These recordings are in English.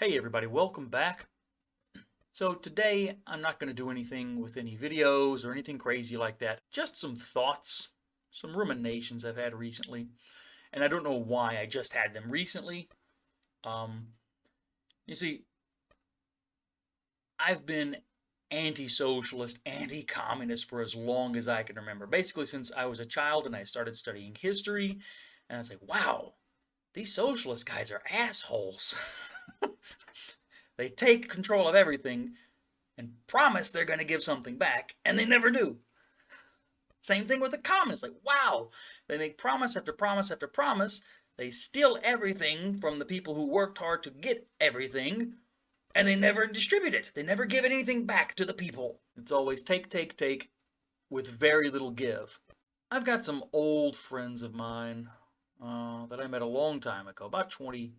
Hey everybody, welcome back. So today I'm not going to do anything with any videos or anything crazy like that. Just some thoughts, some ruminations I've had recently. And I don't know why I just had them recently. Um, you see, I've been anti-socialist, anti-communist for as long as I can remember. Basically since I was a child and I started studying history. And I was like, wow, these socialist guys are assholes. They take control of everything and promise they're going to give something back, and they never do. Same thing with the communists. Like, wow, they make promise after promise after promise. They steal everything from the people who worked hard to get everything, and they never distribute it. They never give anything back to the people. It's always take, take, take, with very little give. I've got some old friends of mine that I met a long time ago, about 20,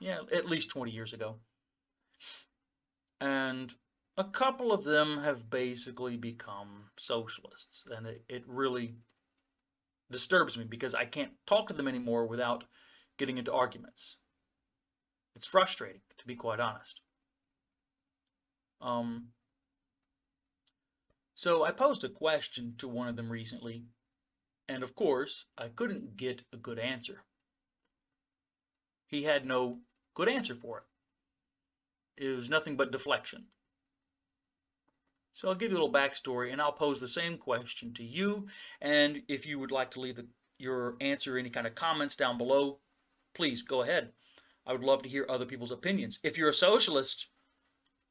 yeah, at least 20 years ago. And a couple of them have basically become socialists, and it really disturbs me because I can't talk to them anymore without getting into arguments. It's frustrating, to be quite honest. Um, so I posed a question to one of them recently, and of course, I couldn't get a good answer. He had no good answer for it. It was nothing but deflection. So I'll give you a little backstory, and I'll pose the same question to you. And if you would like to leave your answer, any kind of comments down below, please go ahead. I would love to hear other people's opinions. If you're a socialist,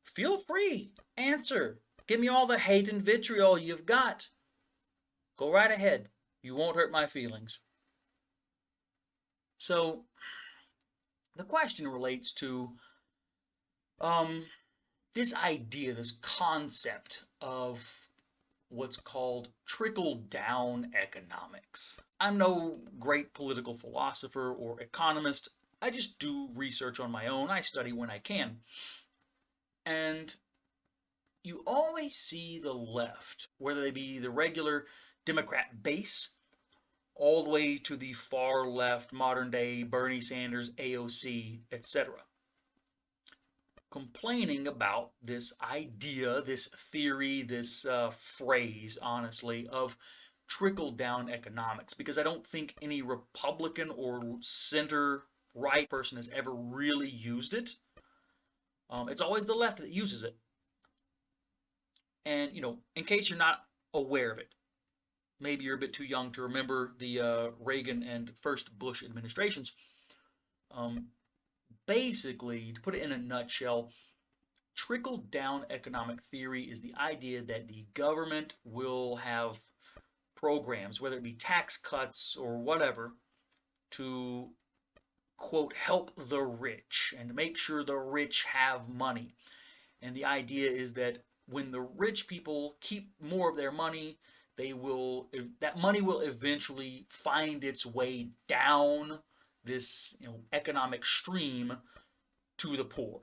feel free, answer. Give me all the hate and vitriol you've got. Go right ahead. You won't hurt my feelings. So the question relates to this idea, this concept of what's called trickle-down economics. I'm no great political philosopher or economist. I just do research on my own. I study when I can. And you always see the left, whether they be the regular Democrat base, all the way to the far left, modern day Bernie Sanders, AOC, etc., complaining about this idea, this theory, this phrase, honestly, of trickle-down economics, because I don't think any Republican or center-right person has ever really used it. It's always the left that uses it. And, in case you're not aware of it, maybe you're a bit too young to remember the Reagan and first Bush administrations. Um, Basically, to put it in a nutshell, trickle-down economic theory is the idea that the government will have programs, whether it be tax cuts or whatever, to, quote, help the rich and make sure the rich have money. And the idea is that when the rich people keep more of their money, that money will eventually find its way down this economic stream to the poor.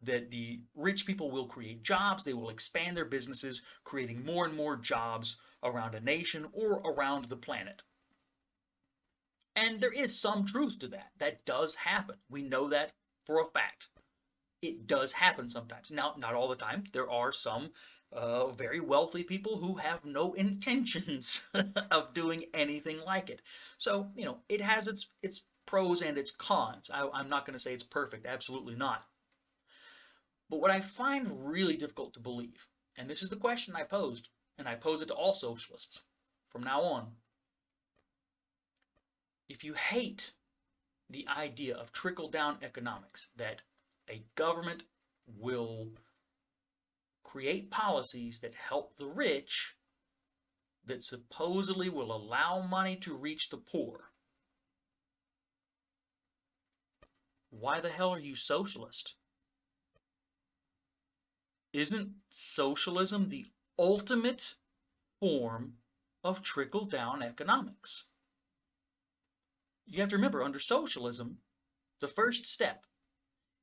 That the rich people will create jobs, they will expand their businesses, creating more and more jobs around a nation or around the planet. And there is some truth to that. That does happen. We know that for a fact. It does happen sometimes. Now, not all the time. There are some very wealthy people who have no intentions of doing anything like it. So, it has its pros and its cons. I'm not going to say it's perfect. Absolutely not. But what I find really difficult to believe, and this is the question I posed, and I pose it to all socialists from now on. If you hate the idea of trickle-down economics, that a government will create policies that help the rich, that supposedly will allow money to reach the poor, why the hell are you socialist? Isn't socialism the ultimate form of trickle-down economics? You have to remember, under socialism, the first step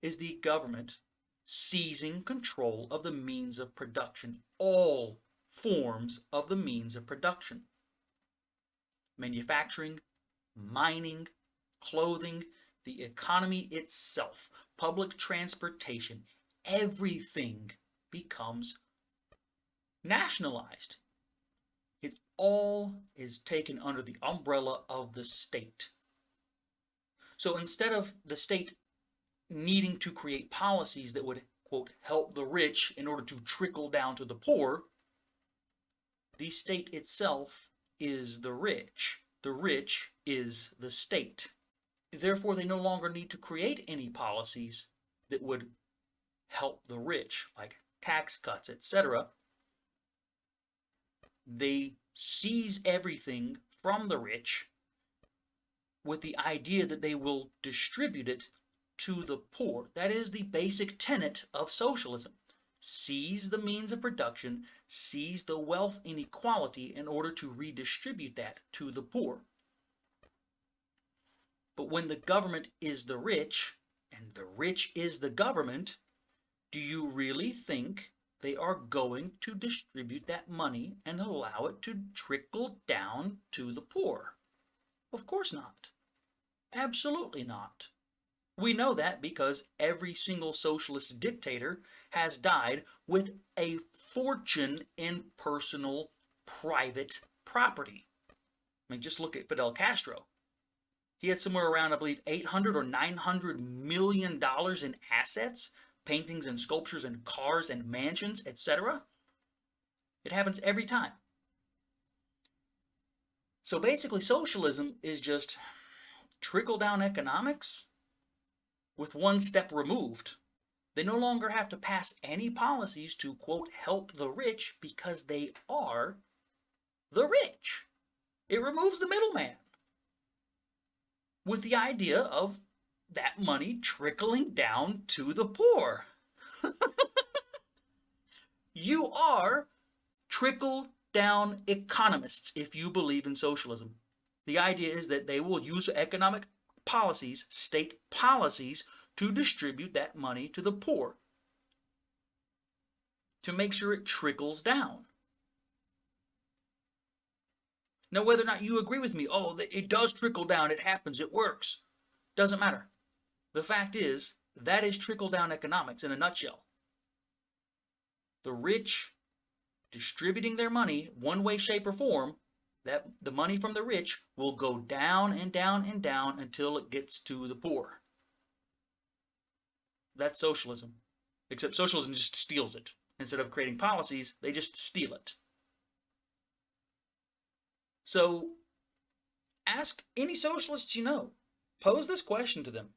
is the government seizing control of the means of production, all forms of the means of production. Manufacturing, mining, clothing, the economy itself, public transportation, everything becomes nationalized. It all is taken under the umbrella of the state. So instead of the state needing to create policies that would, quote, help the rich in order to trickle down to the poor, the state itself is the rich. The rich is the state. Therefore, they no longer need to create any policies that would help the rich, like tax cuts, etc. They seize everything from the rich with the idea that they will distribute it to the poor. That is the basic tenet of socialism. Seize the means of production, seize the wealth inequality in order to redistribute that to the poor. But when the government is the rich, and the rich is the government, do you really think they are going to distribute that money and allow it to trickle down to the poor? Of course not. Absolutely not. We know that because every single socialist dictator has died with a fortune in personal, private property. I mean, just look at Fidel Castro. He had somewhere around, I believe, $800 or $900 million in assets, paintings and sculptures and cars and mansions, etc. It happens every time. So basically, socialism is just trickle-down economics with one step removed. They no longer have to pass any policies to, quote, help the rich because they are the rich. It removes the middleman with the idea of that money trickling down to the poor. You are trickle-down economists if you believe in socialism. The idea is that they will use economic policies, state policies, to distribute that money to the poor, to make sure it trickles down. Now, whether or not you agree with me, oh, it does trickle down, it happens, it works, doesn't matter. The fact is, that is trickle-down economics in a nutshell. The rich distributing their money, one way, shape, or form, that the money from the rich will go down and down and down until it gets to the poor. That's socialism. Except socialism just steals it. Instead of creating policies, they just steal it. So, ask any socialists you know. Pose this question to them.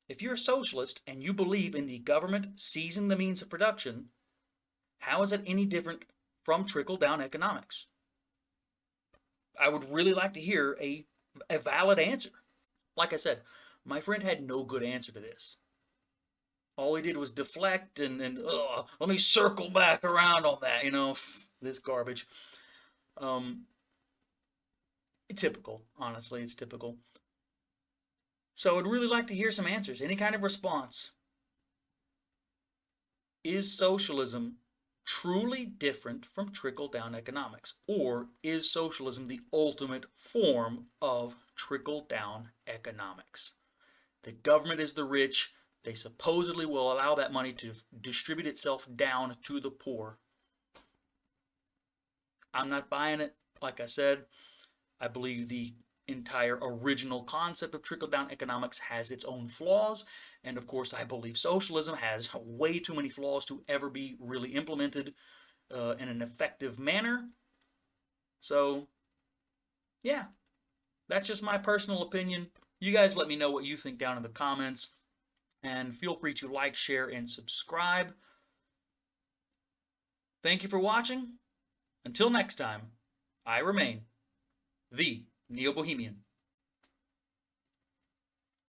If you're a socialist and you believe in the government seizing the means of production, how is it any different from trickle-down economics? I would really like to hear a valid answer. Like I said, my friend had no good answer to this. All he did was deflect and let me circle back around on that, this garbage. Typical, honestly, it's typical. So I'd really like to hear some answers, any kind of response. Is socialism truly different from trickle-down economics? Or is socialism the ultimate form of trickle-down economics? The government is the rich. They supposedly will allow that money to distribute itself down to the poor. I'm not buying it. Like I said, I believe the entire original concept of trickle-down economics has its own flaws. And of course, I believe socialism has way too many flaws to ever be really implemented in an effective manner. So, yeah, that's just my personal opinion. You guys let me know what you think down in the comments. And feel free to like, share, and subscribe. Thank you for watching. Until next time, I remain the Neo-Bohemian.